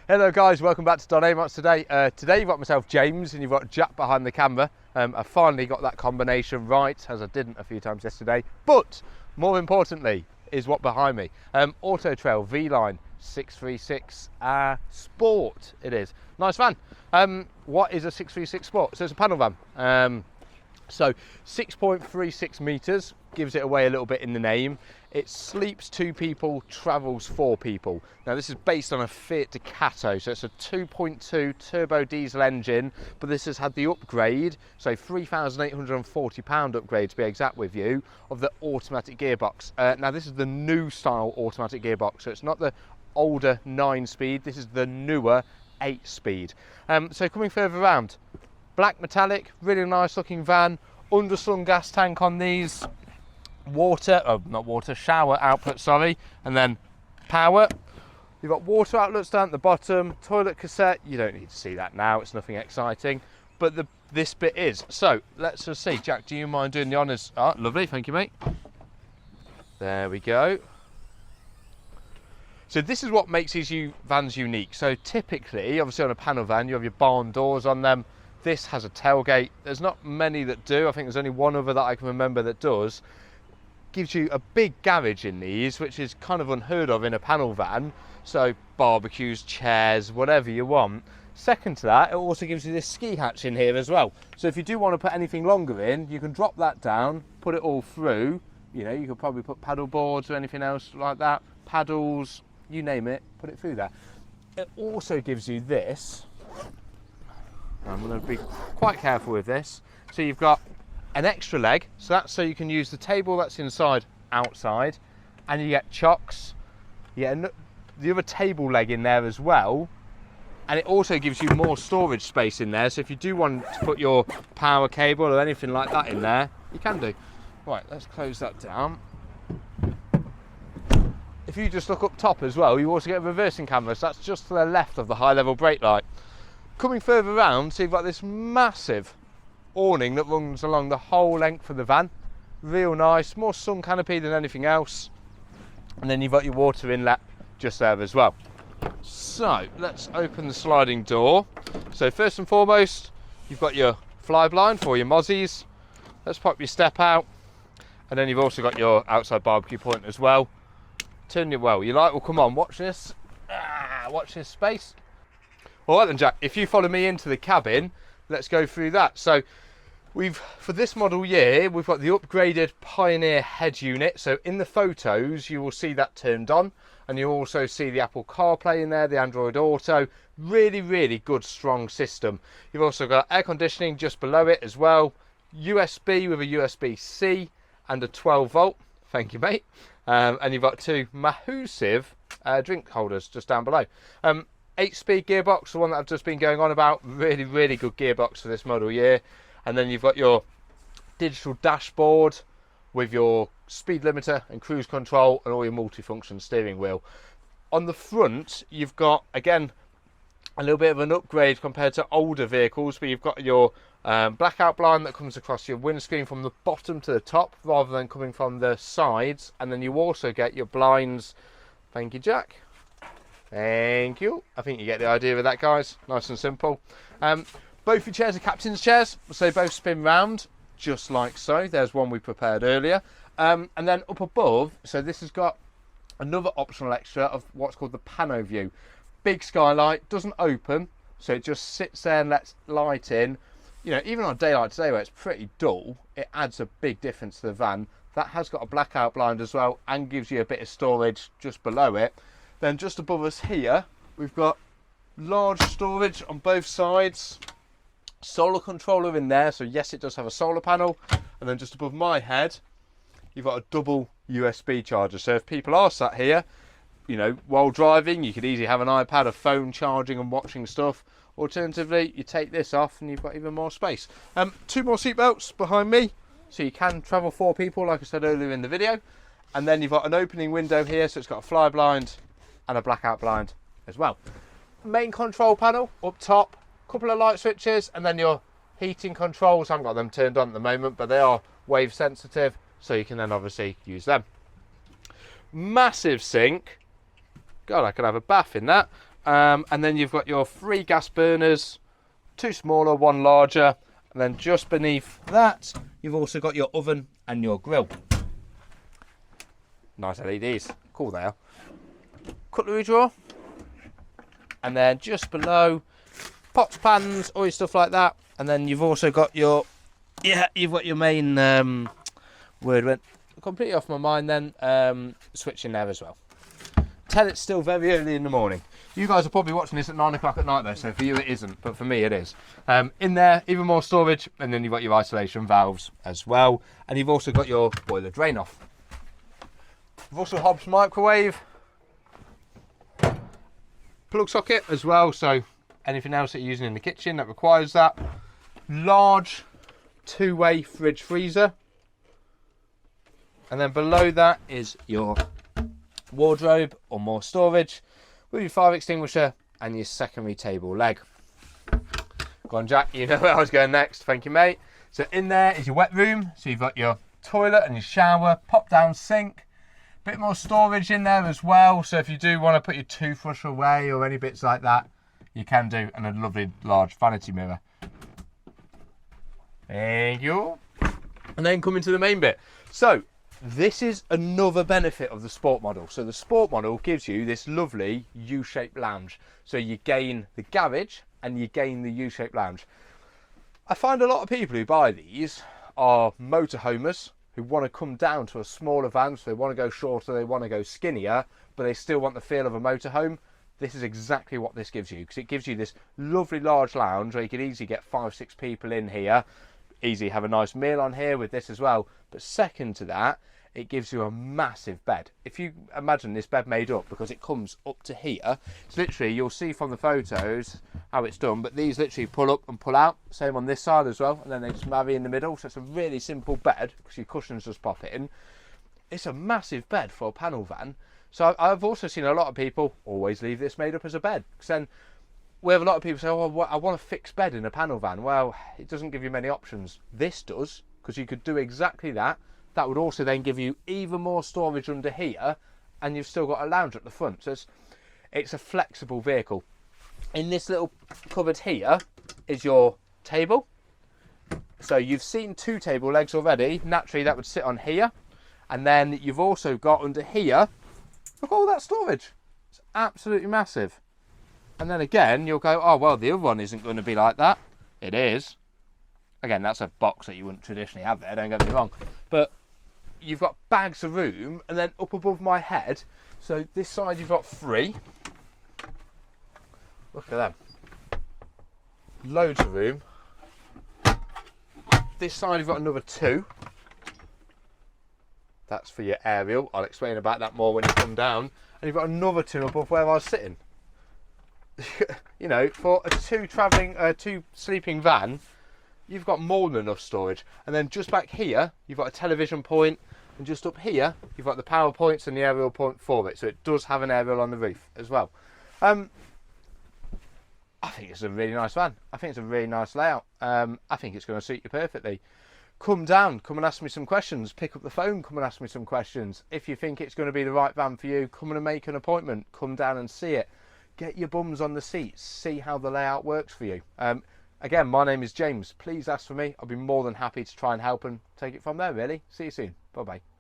Hello guys, welcome back to Don Amots today. Today you've got myself James and you've got Jack behind the camera. I finally got that combination right, as I didn't a few times yesterday. But more importantly is what behind me. Auto Trail V-Line 636 Sport it is. Nice van. What is a 636 Sport? So it's a panel van. So 6.36 metres, gives it away a little bit in the name. It sleeps 2 people, travels 4 people. Now this is based on a Fiat Ducato, so it's a 2.2 turbo diesel engine, but this has had the upgrade, so £3,840 upgrade to be exact with you, of the automatic gearbox. Now this is the new style automatic gearbox, so it's not the older 9-speed, this is the newer 8-speed. So coming further around, black metallic, really nice looking van, underslung gas tank on these, shower output, sorry, and then power. You've got water outlets down at the bottom, toilet cassette, you don't need to see that now, it's nothing exciting, but this bit is. So let's just see, Jack, do you mind doing the honours? Oh, lovely, thank you mate. There we go. So this is what makes these vans unique. So typically, obviously on a panel van, you have your barn doors on them. This has a tailgate. There's not many that do. I think there's only one other that I can remember that does. Gives you a big garage in these, which is kind of unheard of in a panel van. So barbecues, chairs, whatever you want. Second to that, it also gives you this ski hatch in here as well. So if you do want to put anything longer in, you can drop that down, put it all through. You know, you could probably put paddle boards or anything else like that. Paddles, you name it, put it through there. It also gives you this. I'm going to be quite careful with this. So you've got an extra leg, so that's so you can use the table that's inside outside, and you get chocks. You get the other table leg in there as well, and it also gives you more storage space in there. So if you do want to put your power cable or anything like that in there, you can do. Right, let's close that down. If you just look up top as well, you also get a reversing camera, so that's just to the left of the high level brake light. Coming further around, so you've got this massive awning that runs along the whole length of the van. Real nice, more sun canopy than anything else. And then you've got your water inlet just there as well. So let's open the sliding door. So first and foremost, you've got your fly blind for your mozzies. Let's pop your step out. And then you've also got your outside barbecue point as well. Turn your, well, your light will come on. Watch this. Watch this space. All right then, Jack, if you follow me into the cabin, let's go through that. So for this model year, we've got the upgraded Pioneer head unit. So in the photos, you will see that turned on, and you also see the Apple CarPlay in there, the Android Auto. Really, really good, strong system. You've also got air conditioning just below it as well. USB with a USB-C and a 12 volt. Thank you, mate. And you've got 2 massive drink holders just down below. 8-speed gearbox, the one that I've just been going on about. Really, really good gearbox for this model year. And then you've got your digital dashboard with your speed limiter and cruise control and all your multifunction steering wheel. On the front, you've got, again, a little bit of an upgrade compared to older vehicles, but you've got your blackout blind that comes across your windscreen from the bottom to the top rather than coming from the sides. And then you also get your blinds. Thank you, Jack. Thank you. I think you get the idea of that, guys. Nice and simple. Both your chairs are captain's chairs, so they both spin round, just like so. There's one we prepared earlier. And then up above, so this has got another optional extra of what's called the Panoview. Big skylight, doesn't open, so it just sits there and lets light in. You know, even on daylight today where it's pretty dull, it adds a big difference to the van. That has got a blackout blind as well and gives you a bit of storage just below it. Then just above us here, we've got large storage on both sides. Solar controller in there, so yes, it does have a solar panel. And then just above my head, you've got a double USB charger. So if people are sat here, you know, while driving, you could easily have an iPad, a phone charging and watching stuff. Alternatively, you take this off and you've got even more space. 2 more seat belts behind me, so you can travel 4 people, like I said earlier in the video. And then you've got an opening window here, so it's got a fly blind and a blackout blind as well. Main control panel up top, couple of light switches, and then your heating controls. I haven't got them turned on at the moment, but they are wave sensitive, so you can then obviously use them. Massive sink. God, I could have a bath in that. And then you've got your 3 gas burners, 2 smaller, 1 larger, and then just beneath that you've also got your oven and your grill. Nice LEDs, cool they are. Cutlery drawer, and then just below, pots, pans, all your stuff like that. And then you've also got your, you've got your main, word went completely off my mind then, switch in there as well. Tell it's still very early in the morning. You guys are probably watching this at 9 o'clock at night though, so for you it isn't, but for me it is. In there, even more storage, and then you've got your isolation valves as well. And you've also got your boiler drain off. You've also Hobbs microwave, plug socket as well, so anything else that you're using in the kitchen that requires that. Large 2-way fridge freezer. And then below that is your wardrobe or more storage with your fire extinguisher and your secondary table leg. Go on, Jack, you know where I was going next. Thank you, mate. So in there is your wet room. So you've got your toilet and your shower, pop down sink, bit more storage in there as well. So if you do want to put your toothbrush away or any bits like that, you can do, and a lovely large vanity mirror. Thank you. And then coming to the main bit. So this is another benefit of the sport model. So the sport model gives you this lovely U-shaped lounge. So you gain the garage and you gain the U-shaped lounge. I find a lot of people who buy these are motorhomers who want to come down to a smaller van. So they want to go shorter, they want to go skinnier, but they still want the feel of a motorhome. This is exactly what this gives you, because it gives you this lovely large lounge where you could easily get 5-6 people in here, easily have a nice meal on here with this as well. But second to that, it gives you a massive bed. If you imagine this bed made up, because it comes up to here, it's literally, you'll see from the photos how it's done, but these literally pull up and pull out. Same on this side as well, and then they just marry in the middle. So it's a really simple bed, because your cushions just pop in. It's a massive bed for a panel van. So I've also seen a lot of people always leave this made up as a bed, because then we have a lot of people say, oh, I want a fixed bed in a panel van. Well, it doesn't give you many options. This does, because you could do exactly that. That would also then give you even more storage under here, and you've still got a lounge at the front. So it's a flexible vehicle. In this little cupboard here is your table. So you've seen 2 table legs already. Naturally, that would sit on here. And then you've also got under here, look at all that storage. It's absolutely massive. And then again, you'll go, oh, well, the other one isn't going to be like that. It is. Again, that's a box that you wouldn't traditionally have there, don't get me wrong. But you've got bags of room, and then up above my head, so this side you've got 3. Look at them. Loads of room. This side you've got another 2. That's for your aerial. I'll explain about that more when you come down. And you've got another 2 above where I was sitting. You know, for a 2 sleeping van, you've got more than enough storage. And then just back here, you've got a television point, and just up here, you've got the power points and the aerial point for it. So it does have an aerial on the roof as well. I think it's a really nice van. I think it's a really nice layout. I think it's going to suit you perfectly. Come down, come and ask me some questions. Pick up the phone, come and ask me some questions. If you think it's going to be the right van for you, come and make an appointment. Come down and see it. Get your bums on the seats. See how the layout works for you. Again, my name is James. Please ask for me. I'll be more than happy to try and help and take it from there, really. See you soon. Bye-bye.